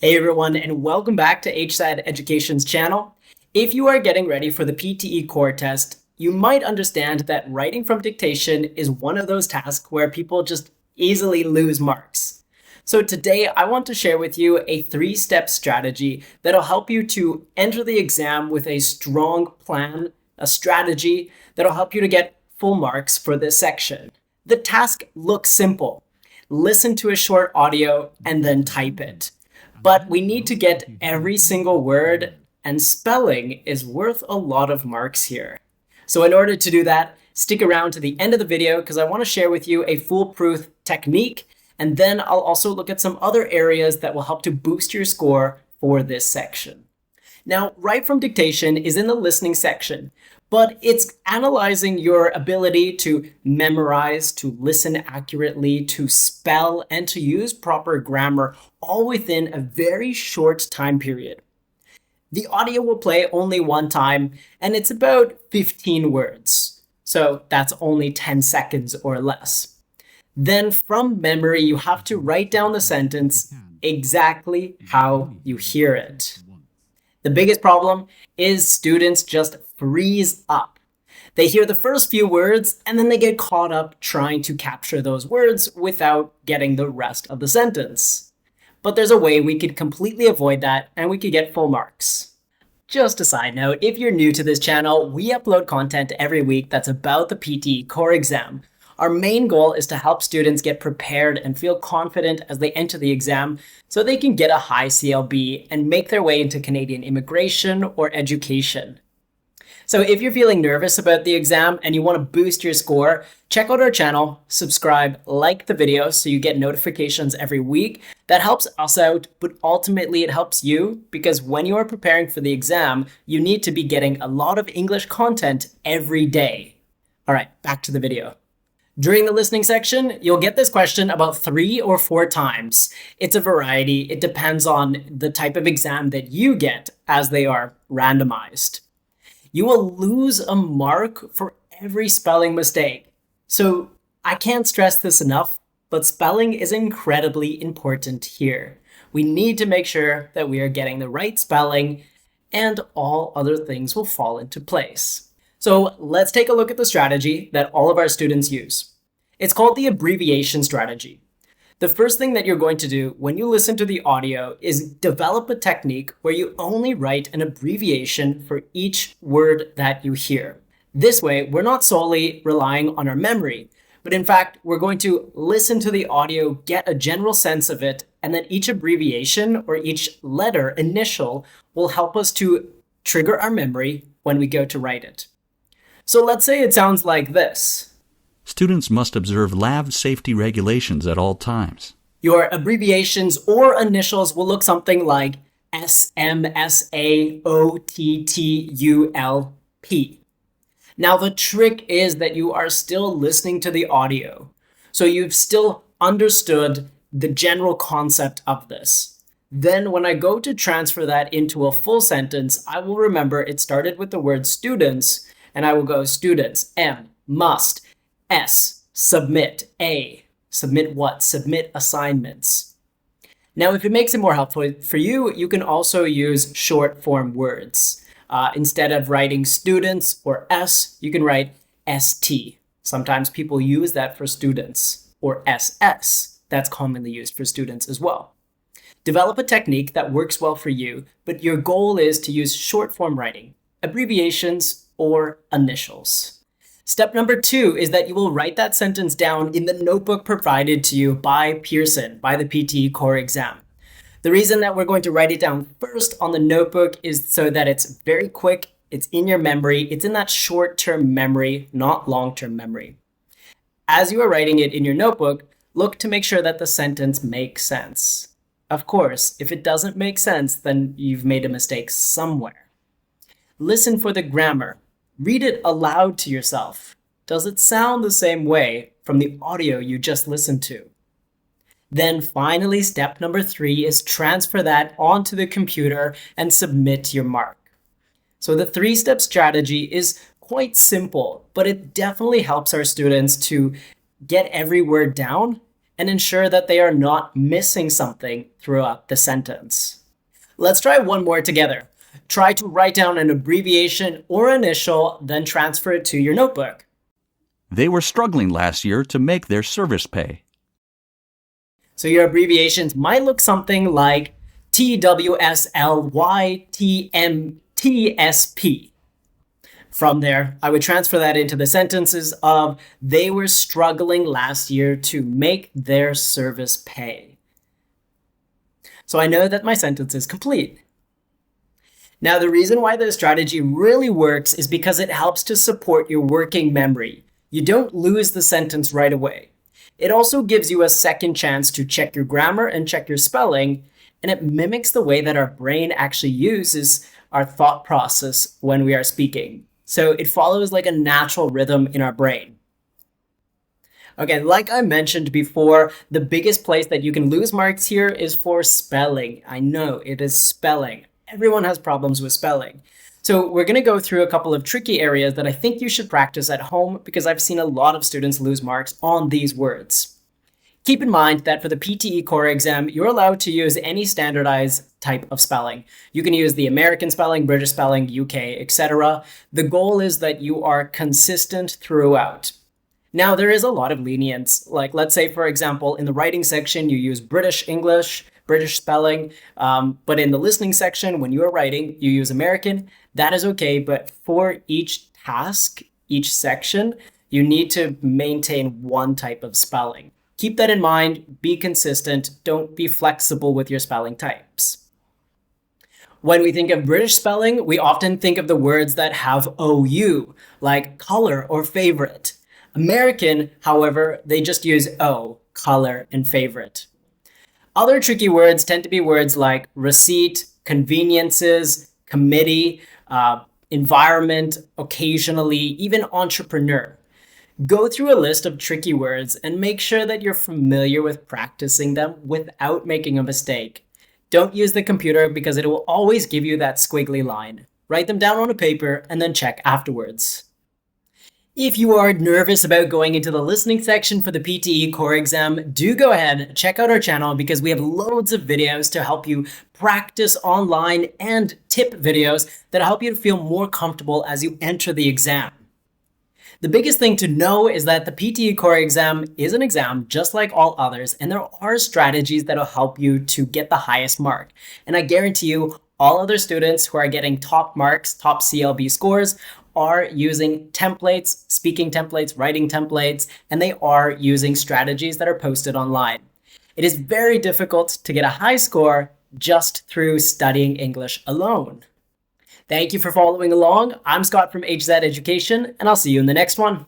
Hey everyone, and welcome back to HZad Education's channel. If you are getting ready for the PTE core test, you might understand that writing from dictation is one of those tasks where people just easily lose marks. So today I want to share with you a 3-step strategy that'll help you to enter the exam with a strong plan, a strategy that'll help you to get full marks for this section. The task looks simple. Listen to a short audio and then type it. But we need to get every single word, and spelling is worth a lot of marks here. So in order to do that, stick around to the end of the video because I want to share with you a foolproof technique, and then I'll also look at some other areas that will help to boost your score for this section. Now, write from dictation is in the listening section, but it's analyzing your ability to memorize, to listen accurately, to spell, and to use proper grammar, all within a very short time period. The audio will play only one time, and it's about 15 words. So that's only 10 seconds or less. Then from memory, you have to write down the sentence exactly how you hear it. The biggest problem is students just freeze up. They hear the first few words and then they get caught up trying to capture those words without getting the rest of the sentence. But there's a way we could completely avoid that and we could get full marks. Just a side note, if you're new to this channel, we upload content every week that's about the PTE core exam. Our main goal is to help students get prepared and feel confident as they enter the exam so they can get a high CLB and make their way into Canadian immigration or education. So if you're feeling nervous about the exam and you want to boost your score, check out our channel, subscribe, like the video so you get notifications every week. That helps us out, but ultimately it helps you because when you are preparing for the exam, you need to be getting a lot of English content every day. All right, back to the video. During the listening section, you'll get this question about 3 or 4 times. It's a variety. It depends on the type of exam that you get as they are randomized. You will lose a mark for every spelling mistake. So I can't stress this enough, but spelling is incredibly important here. We need to make sure that we are getting the right spelling and all other things will fall into place. So let's take a look at the strategy that all of our students use. It's called the abbreviation strategy. The first thing that you're going to do when you listen to the audio is develop a technique where you only write an abbreviation for each word that you hear. This way, we're not solely relying on our memory, but in fact, we're going to listen to the audio, get a general sense of it, and then each abbreviation or each letter, initial, will help us to trigger our memory when we go to write it. So let's say it sounds like this. Students must observe lab safety regulations at all times. Your abbreviations or initials will look something like SMSAOTTULP. Now the trick is that you are still listening to the audio, so you've still understood the general concept of this. Then when I go to transfer that into a full sentence, I will remember it started with the word students, and I will go students, M, must, S, submit, A. Submit what? Submit assignments. Now, if it makes it more helpful for you, you can also use short form words. Instead of writing students or S, you can write ST. Sometimes people use that for students, or SS. That's commonly used for students as well. Develop a technique that works well for you, but your goal is to use short form writing, abbreviations, or initials. Step number 2 is that you will write that sentence down in the notebook provided to you by Pearson, by the PTE core exam. The reason that we're going to write it down first on the notebook is so that it's very quick, it's in your memory, it's in that short-term memory, not long-term memory. As you are writing it in your notebook, look to make sure that the sentence makes sense. Of course, if it doesn't make sense, then you've made a mistake somewhere. Listen for the grammar. Read it aloud to yourself. Does it sound the same way from the audio you just listened to? Then finally, step number 3 is transfer that onto the computer and submit your mark. So the 3-step strategy is quite simple, but it definitely helps our students to get every word down and ensure that they are not missing something throughout the sentence. Let's try one more together. Try to write down an abbreviation or initial, then transfer it to your notebook. They were struggling last year to make their service pay. So your abbreviations might look something like TWSLYTMTSP. From there, I would transfer that into the sentences of they were struggling last year to make their service pay. So I know that my sentence is complete. Now, the reason why this strategy really works is because it helps to support your working memory. You don't lose the sentence right away. It also gives you a second chance to check your grammar and check your spelling, and it mimics the way that our brain actually uses our thought process when we are speaking. So it follows like a natural rhythm in our brain. Okay, like I mentioned before, the biggest place that you can lose marks here is for spelling. I know, it is spelling. Everyone has problems with spelling. So we're going to go through a couple of tricky areas that I think you should practice at home because I've seen a lot of students lose marks on these words. Keep in mind that for the PTE core exam, you're allowed to use any standardized type of spelling. You can use the American spelling, British spelling, UK, etc. The goal is that you are consistent throughout. Now, there is a lot of lenience. Like, let's say, for example, in the writing section, you use British English, British spelling, but in the listening section, when you are writing, you use American. That is okay, but for each task, each section, you need to maintain one type of spelling. Keep that in mind, be consistent, don't be flexible with your spelling types. When we think of British spelling, we often think of the words that have OU, like color or favorite. American, however, they just use O, color, and favorite. Other tricky words tend to be words like receipt, conveniences, committee, environment, occasionally, even entrepreneur. Go through a list of tricky words and make sure that you're familiar with practicing them without making a mistake. Don't use the computer because it will always give you that squiggly line. Write them down on a paper and then check afterwards. If you are nervous about going into the listening section for the PTE core exam, do go ahead and check out our channel because we have loads of videos to help you practice online and tip videos that help you to feel more comfortable as you enter the exam. The biggest thing to know is that the PTE core exam is an exam just like all others, and there are strategies that will help you to get the highest mark. And I guarantee you, all other students who are getting top marks, top CLB scores, are using templates, speaking templates, writing templates, and they are using strategies that are posted online. It is very difficult to get a high score just through studying English alone. Thank you for following along. I'm Scott from HZad Education, and I'll see you in the next one.